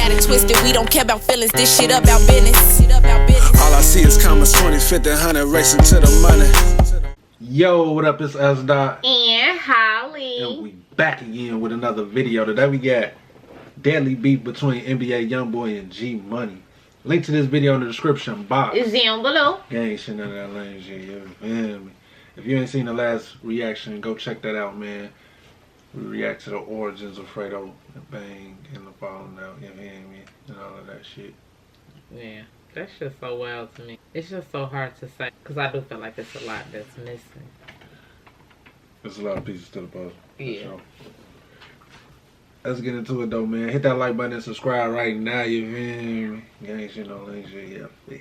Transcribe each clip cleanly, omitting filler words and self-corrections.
got it twisted, we don't care about feelings. This shit about business. All I see is commas, 20, 50, 100, racing to the money. Yo, what up? It's us, Dot. And Holly. And we back again with another video. Today we got deadly beef between NBA YoungBoy and G Money. Link to this video in the description box. It's down below. Gang shit, none of that lame shit, you feel me? If you ain't seen the last reaction, go check that out, man. We react to the origins of Fredo and Bang and the falling out, you feel me? And all of that shit. Yeah, that's just so wild to me. It's just so hard to say, because I do feel like it's a lot that's missing. There's a lot of pieces to the puzzle. Yeah. Sure. Let's get into it though, man. Hit that like button and subscribe right now, you feel me? Gang shit, no lame shit, yeah.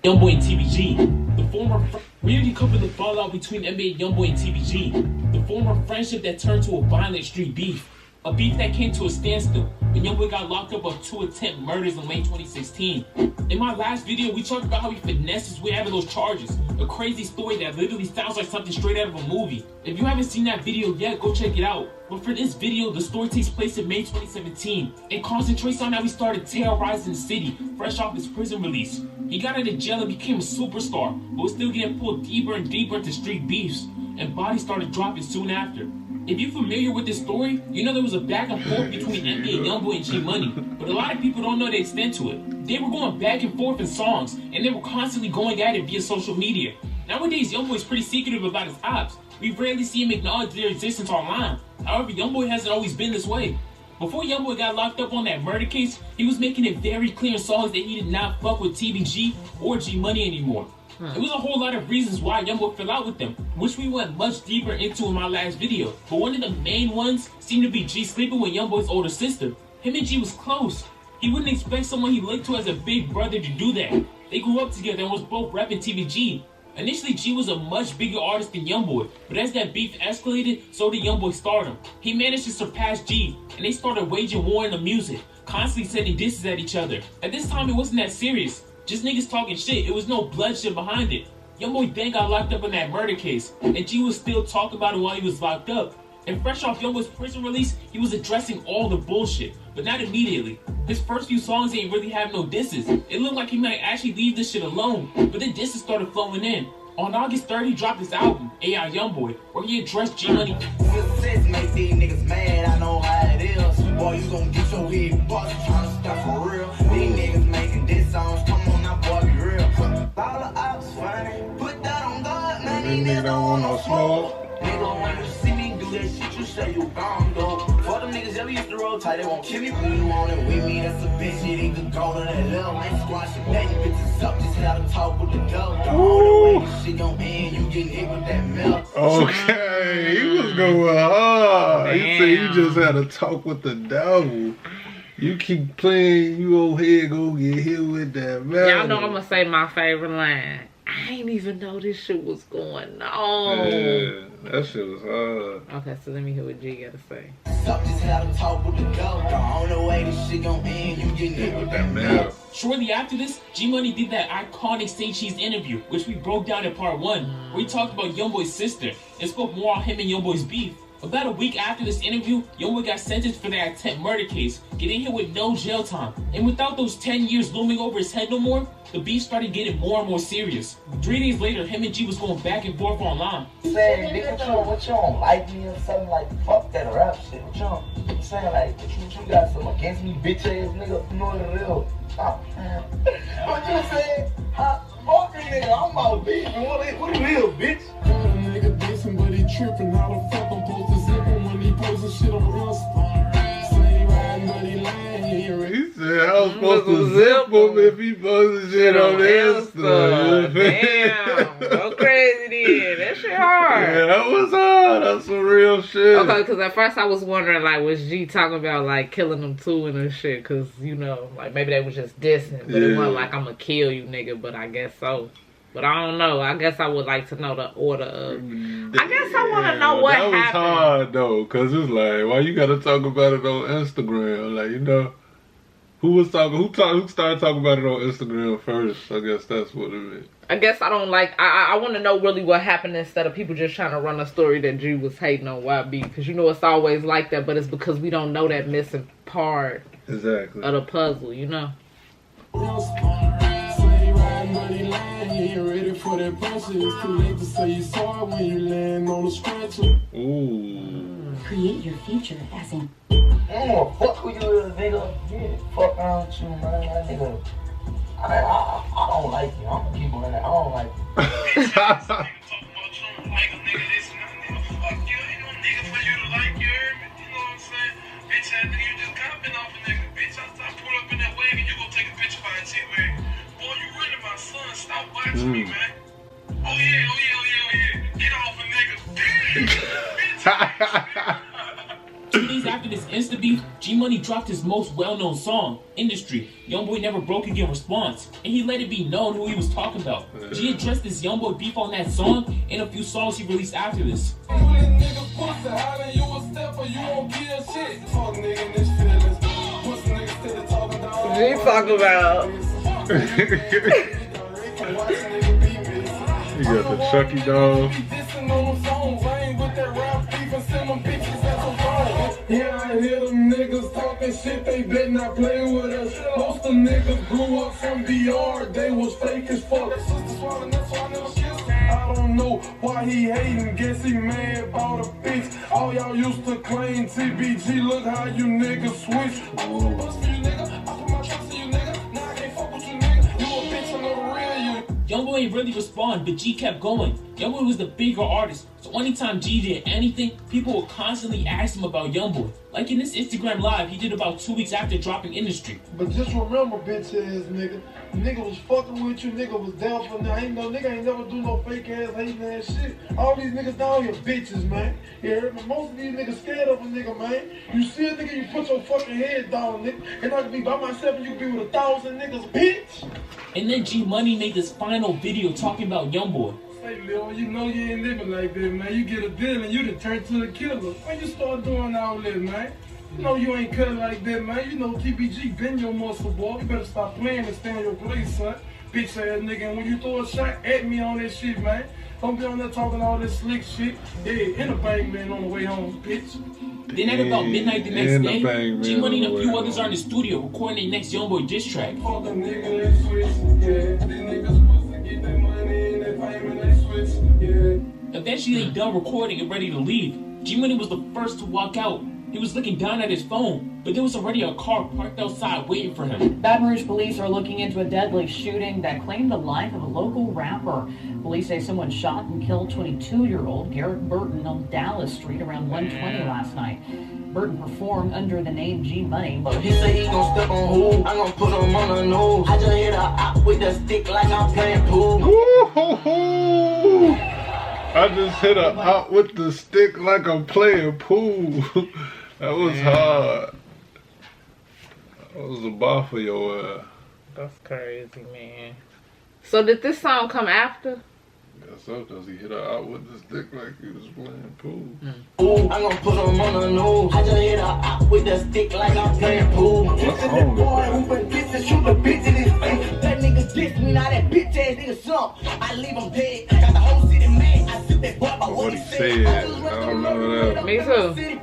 YoungBoy and TBG, the former we already covered the fallout between NBA YoungBoy and TBG, the former friendship that turned to a violent street beef, a beef that came to a standstill when YoungBoy got locked up of 2 attempt murders in late 2016. In my last video, we talked about how he finessed his way out of those charges, a crazy story that literally sounds like something straight out of a movie. If you haven't seen that video yet, go check it out. But for this video, the story takes place in May 2017 and concentrates on how he started terrorizing the city fresh off his prison release. He got out of jail and became a superstar, but was still getting pulled deeper and deeper into street beefs, and bodies started dropping soon after. If you're familiar with this story, you know there was a back and forth between NBA YoungBoy and G Money, but a lot of people don't know the extent to it. They were going back and forth in songs, and they were constantly going at it via social media. Nowadays, YoungBoy is pretty secretive about his ops. We rarely see him acknowledge their existence online. However, YoungBoy hasn't always been this way. Before YoungBoy got locked up on that murder case, he was making it very clear in songs that he did not fuck with TBG or G Money anymore. There was a whole lot of reasons why YoungBoy fell out with them, which we went much deeper into in my last video. But one of the main ones seemed to be G sleeping with YoungBoy's older sister. Him and G was close. He wouldn't expect someone he looked to as a big brother to do that. They grew up together and was both repping TBG. Initially, G was a much bigger artist than YoungBoy, but as that beef escalated, so did YoungBoy's stardom. He managed to surpass G, and they started waging war in the music, constantly sending disses at each other. At this time, it wasn't that serious. Just niggas talking shit, it was no bloodshed behind it. YoungBoy then got locked up in that murder case, and G was still talking about it while he was locked up. And fresh off YoungBoy's prison release, he was addressing all the bullshit, but not immediately. His first few songs ain't really have no disses. It looked like he might actually leave this shit alone, but then disses started flowing in. On August 3rd, he dropped his album, AI YoungBoy, where he addressed G Money. Success make these niggas mad, I know how it is. Boy, you gon' get your head bust, tryna stop for real. These niggas making diss songs, come on now, boy, be real. All the ops funny, put that on God, man, these niggas don't want no smoke. Nigga, when you see me do that shit, you say you gon' go. For them niggas that used to roll tight, they won't kill me when you want it with me. That's a bitch, it ain't the go to that little man squash it, that bitches up, just how to talk with the dog. The only way this shit gon' end, you getting hit with that milk. Okay, he was going hard. He said you just had to talk with the devil. You keep playing, you over here go get hit with that milk. Y'all know I'm gonna say my favorite line. I ain't even know this shit was going on. Yeah, that shit was hard. Okay, so let me hear what G gotta say. Shortly after this, G Money did that iconic Say Cheese interview, which we broke down in part 1, where he talked about YoungBoy's sister and spoke more on him and YoungBoy's beef. About a week after this interview, YoungBoy got sentenced for that attempt murder case, getting hit with no jail time. And without those 10 years looming over his head no more, the beef started getting more and more serious. 3 days later, him and G was going back and forth online. Saying, nigga, what you don't like me or something, like, fuck that rap shit. What you saying, like, what you got something against me, bitch ass nigga, you know what it is. What you saying? Fuck me, nigga, I'm about beef, what it is, bitch? Nigga dissing, but he tripping. How the fuck I'm supposed to zip him when he posting shit on Insta? Say right, but he lying. He said I was supposed to zip him if he posted shit on Insta. Damn, go crazy then. That shit hard. Yeah, that was hard. That's some real shit. Okay, because at first I was wondering, like, was G talking about, like, killing them too and this shit? Because, you know, like, maybe they was just dissing. But it wasn't like, I'm going to kill you, nigga. But I guess so. But I don't know. I guess I would like to know the order of... I guess I want to know what happened. That was hard, though. Because it's like, why you got to talk about it on Instagram? Like, you know... Who started talking about it on Instagram first? I guess that's what it is. I guess I don't like. I want to know really what happened instead of people just trying to run a story that G was hating on YB, because you know it's always like that, but it's because we don't know that missing part Exactly. of the puzzle, you know. Ready for that pressure. It's too late to say you sorry when you land on the stretcher. Ooh. Create your future as in. I don't wanna fuck who you is, nigga. Yeah, fuck around with you, man. That nigga. I don't like you. I'm gonna keep on that. I don't like you. Two days after this Insta beef, G Money dropped his most well-known song, Industry. Youngboy never broke again response, and he let it be known who he was talking about. G addressed this Youngboy beef on that song and a few songs he released after this. G talking about. You got the Chucky dog. Yeah, I hear them niggas talking shit, they better not play with us. Most of them niggas grew up from DR, they was fake as fuck. I don't know why he hating, guess he mad about a bitch. All y'all used to claim TBG, look how you niggas switch. I bust for you nigga, I put my trust in you nigga, now I can't fuck with you nigga, you a bitch, I know the real you. Youngboy ain't really respond, but G kept going. Youngboy was the bigger artist, so anytime G did anything, people would constantly ask him about Youngboy. Like in this Instagram live he did about 2 weeks after dropping Industry. But just remember, bitch ass nigga, nigga was fucking with you, nigga was down for now. Nigga ain't never do no fake ass hating ass shit. All these niggas down here bitches, man. You heard me? Most of these niggas scared of a nigga, man. You see a nigga, you put your fucking head down, nigga. And I can be by myself and you can be with 1,000 niggas, bitch. And then G Money made this final video talking about Youngboy. Hey, Lil, you know you ain't living like that, man. You get a deal and you done turn to a killer. When you start doing all that, man, you know you ain't cut like that, man. You know TBG been your muscle, boy. You better stop playing and stay in your place, son. Bitch ass nigga, and when you throw a shot at me on that shit, man, don't be on there talking all this slick shit. Yeah, in a bang, man, on the way home, bitch. Then at about midnight the next day, G Money and a few others are in the studio recording their next Youngboy diss track. Fuck a nigga, they switch, yeah. These niggas supposed to get that money and that fame and they switch, yeah. Eventually they done recording and ready to leave. G Money was the first to walk out. He was looking down at his phone, but there was already a car parked outside waiting for him. Baton Rouge police are looking into a deadly shooting that claimed the life of a local rapper. Police say someone shot and killed 22-year-old Garrett Burton on Dallas Street around 1:20 last night. Burton performed under the name G Money. He say he gon' step on who? I gon' put him on the nose. I just hit a op with the stick like I'm playing pool. I just hit her out with the stick like I'm playing pool. That was hard. That was a bar for your That's crazy, man. So did this song come after? Guess so, cause he hit her out with the stick like he was playing pool. I gon' put him on the nose. I just hit a op with the stick like I'm playing pool. What song is that? Who but bitch and shoot a bitch in his face. That nigga diss me, now that bitch ass nigga slump. I leave him dead. Got the whole city mad. I sit that boy by What he said, I don't know that. Me too.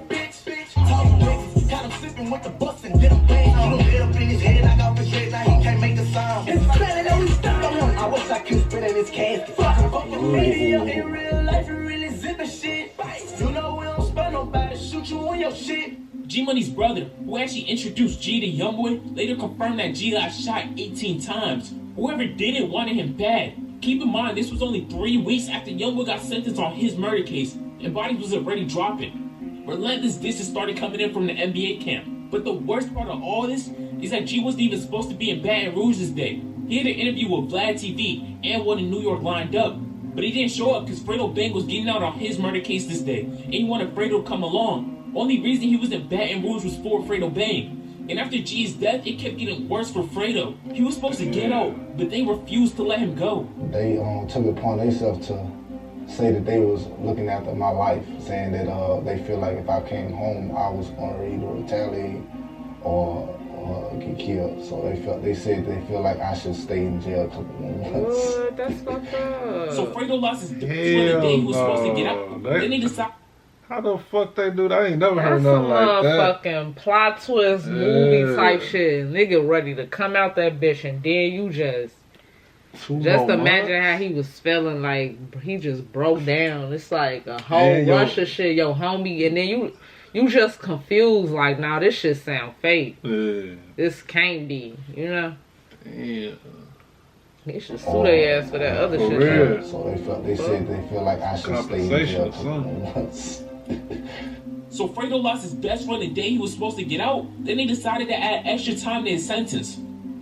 Got him sipping with the bus and then I'm playing. You don't get up in his head like off his head, now he can't make a sound. It's better that we stuck on him. I wish I could spit in his casket. Fuck the media in real life, you really zipping shit. You know we don't spend nobody, shoot you in your shit. G Money's brother, who actually introduced G to Youngboy, later confirmed that G got shot 18 times. Whoever did it wanted him bad. Keep in mind, this was only 3 weeks after Youngboy got sentenced on his murder case, and bodies was already dropping. Relentless disses started coming in from the NBA camp. But the worst part of all this is that G wasn't even supposed to be in Baton Rouge this day. He had an interview with Vlad TV and one in New York lined up. But he didn't show up because Fredo Bang was getting out on his murder case this day. And he wanted Fredo to come along. Only reason he was in Baton Rouge was for Fredo Bang. And after G's death, it kept getting worse for Fredo. He was supposed to get out, but they refused to let him go. They took it upon themselves to say that they was looking after my life, saying that they feel like if I came home, I was going to either retaliate or get killed. So they said they feel like I should stay in jail a couple more months. What? That's fucked up. So Fredo lost his the day he was supposed to get out. Then he decided. How the fuck they do that? I ain't never heard That's nothing some like that. motherfucking plot twist movie type shit. Nigga ready to come out that bitch and then you just imagine how he was feeling, like he just broke down. It's like a whole rush of shit, yo homie, and then you just confused like, nah, this shit sound fake. This can't be, you know? Yeah. They should sue their ass for that other shit. Real. So they said they feel like I should stay in jail a couple more months. So Fredo lost his best friend the day he was supposed to get out. Then they decided to add extra time to his sentence.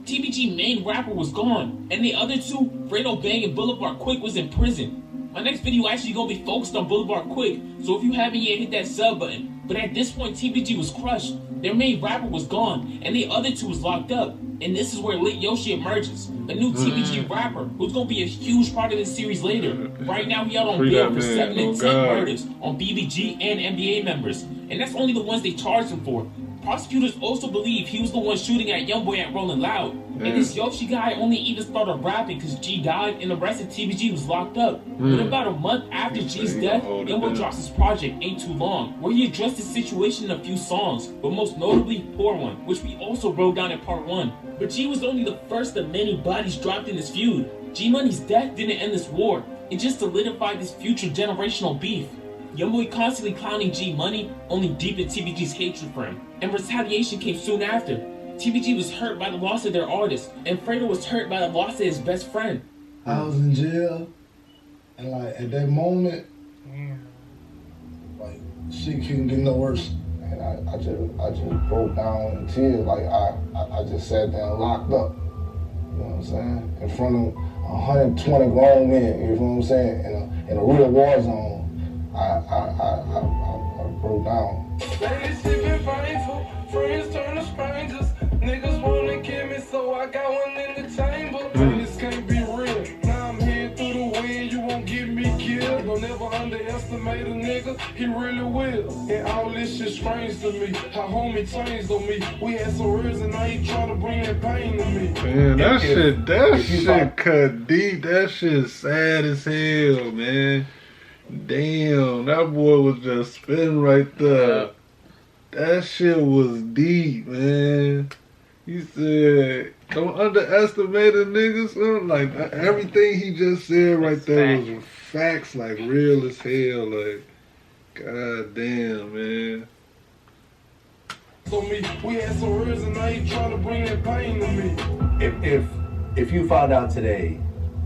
TBG main rapper was gone, and the other two, Fredo Bang and Boulevard Quick, was in prison. My next video actually gonna be focused on Boulevard Quick, so if you haven't yet, hit that sub button. But at this point, TBG was crushed. Their main rapper was gone, and the other two was locked up. And this is where Lit Yoshi emerges, a new TBG rapper who's gonna be a huge part of this series later. Right now, he out on bail for 7 and 10 murders on BBG and NBA members, and that's only the ones they charged him for. Prosecutors also believe he was the one shooting at YoungBoy at Rolling Loud. And this Yoshi guy only even started rapping because G died and the rest of TBG was locked up. But about a month after G's death, YoungBoy drops his project Ain't Too Long, where he addressed the situation in a few songs, but most notably Poor One, which we also wrote down in part 1. But G was only the first of many bodies dropped in this feud. G Money's death didn't end this war, it just solidified this future generational beef. YoungBoy constantly clowning G Money only deepened TBG's hatred for him, and retaliation came soon after. TBG was hurt by the loss of their artist, and Fredo was hurt by the loss of his best friend. I was in jail, and like at that moment, like shit couldn't get no worse. And I just broke down in tears. Like I just sat there and locked up. You know what I'm saying? In front of 120 grown men. You know what I'm saying? In a real war zone. I broke down. Lately shit been painful, friends turn to strangers. Niggas wanna kill me, so I got one in the chamber. This can't be real. Now I'm heading through the wind, you won't get me killed. Don't ever underestimate a nigga, he really will. And all this shit strange to me. How homie changed on me. We had some words and now he trying to bring that pain to me. Man, that shit cut deep. That shit sad as hell, man. Damn, that boy was just spitting right there. That shit was deep, man. He said, don't underestimate a nigga, son. Like, everything he just said right there was facts, like, real as hell. Like, god damn, man. So we had some words and now he trying to bring that pain to me. If you found out today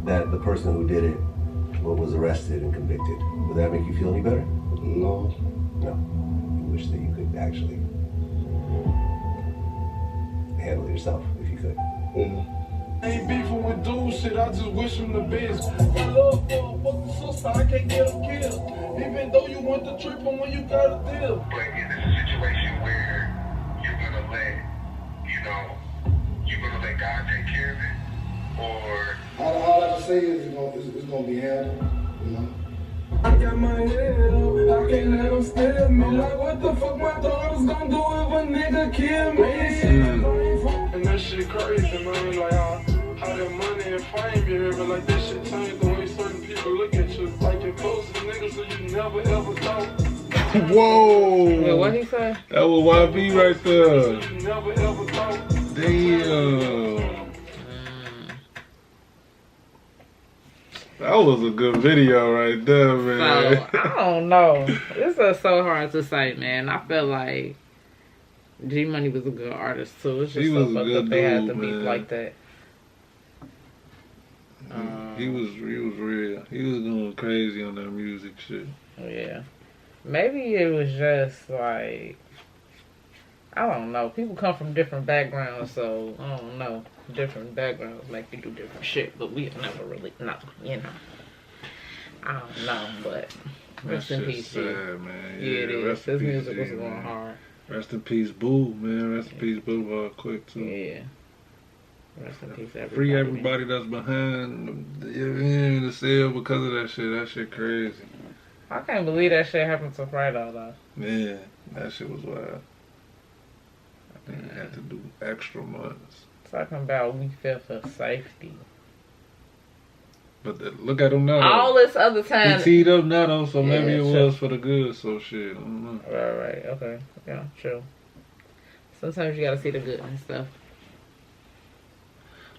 that the person who did it was arrested and convicted, would that make you feel any better? No. No. You wish that you could actually handle it yourself, if you could. I ain't beefing with dude shit, I just wish him the best. I love for a fucking sister, I can't get him killed. Even though you want the trip on when you got a deal. But in a situation where you're gonna let God take care of it, or all I can say is it's gonna be handled, you know. I got my head up, I can't let them stare me. Like what the fuck my daughters gonna do if a nigga kill me? And that shit crazy, man. Like how that money and fame be here, but like that shit changed the way certain people look at you. Like you're close to niggas so you never ever thought. Whoa! Wait, what he say? That was YB right there. You never ever thought. Damn. That was a good video right there, man. So, I don't know. It's just so hard to say, man. I feel like G Money was a good artist too. It's just so fucked up they had to beef like that. He was real. He was going crazy on that music shit. Yeah. Maybe it was just like, I don't know. People come from different backgrounds, so I don't know. Different backgrounds make you do different shit, but we never really, you know. I don't know, but rest in peace. Sad, man. Yeah, it is. His music was going hard. Rest in peace, Boo, man. Rest in peace, Boo, quick too. Yeah. Rest in peace, everybody. Free everybody that's behind in the cell because of that shit. That shit crazy. I can't believe that shit happened to Fredo though. Man, that shit was wild. They had to do extra months. Talking about we fear for safety. But look at him now. All this other time. He teed up now though, so maybe it true. was for the good. So shit, I don't know. Right. Okay. Yeah, true. Sometimes you gotta see the good and stuff.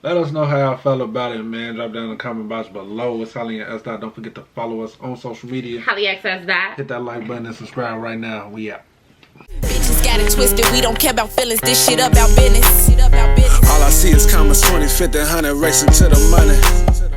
Let us know how y'all felt about it, man. Drop down in the comment box below. It's Holly and S. Don't forget to follow us on social media. Holly access that. Hit that like button and subscribe right now. We out. Bitches got it twisted, we don't care about feelings, this shit about business. All I see is commas 20, 50, 100 racing to the money.